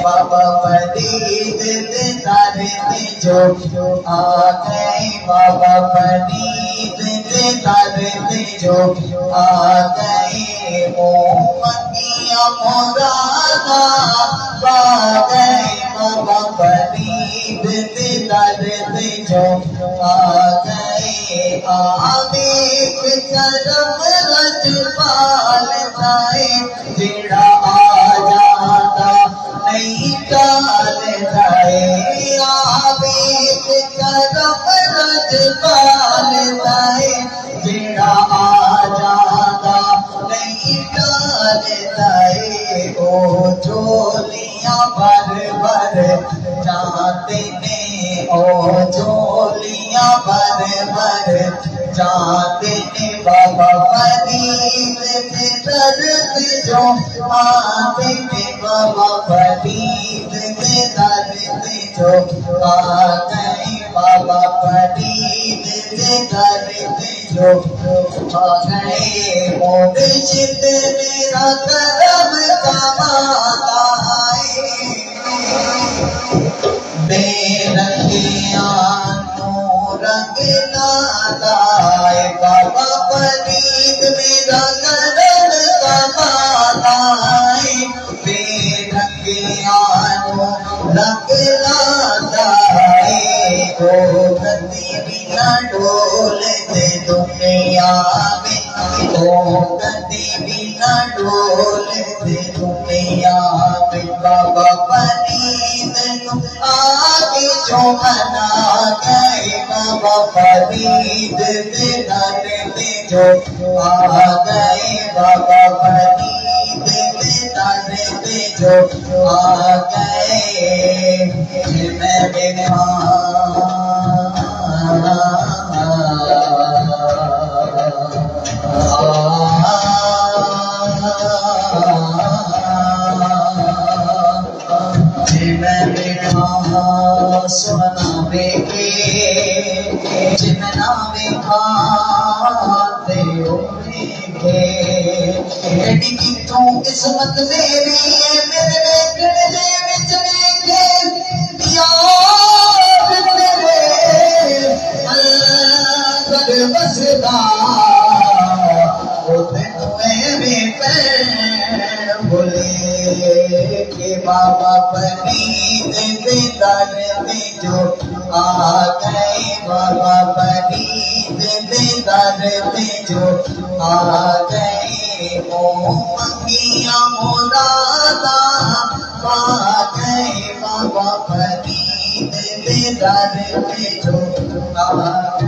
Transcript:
बाबा फरीद दे दर पे जो आ गए, बाबा फरीद दे दर पे जो आ गए, मोमबत्तियां मुरादा पा गए, बाबा फरीद दे दर पे जो आ गए। आमिर करम रजपाल जाए, जेड़ा आ जाता नहीं टाल जाए। आमिर करम रजपाल जाए, जेड़ा आ जाता नहीं टाल जाए। ओ झोलियां भर भर जाते ने, ओ झोलियां भर भर जाते ने, बाबा फरीद दे दर पे जो आते ने, बाबा फरीद दे दर पे जो आ गए, बाबा फरीद दे दर पे जो आ गए। मुर्शिद मेरा करम कमाता है, बेरंगियां रंग लाए, बाबा फरीद मेरा करम कमाता है, बेरंगियां रंग लाता है। ओ गद्दी बिना डोलते दुनिया में, ओ गद्दी बिना डोलते दुनिया में, बाबा फरीद आगे जो मना गए, बाबा फरीद दे दर पे जो आ गए, बाबा फरीद दे दर पे जो आ गए। मैं बेखा सुना बेके जिमना बेखाते के, एडी कितों किस्मत मेरी है, मेरे वेखने दे विच वेखे यार तेरे अंदर बसदा, ओ तेनू एवें पैण बोले के, बाबा फरीद दे दर पे जो आ गए, बाबा फरीद दे दर पे जो आ गए। मोमबत्तियां मुरादा पा गए, बाबा फरीद दे दर पे जो आ गए।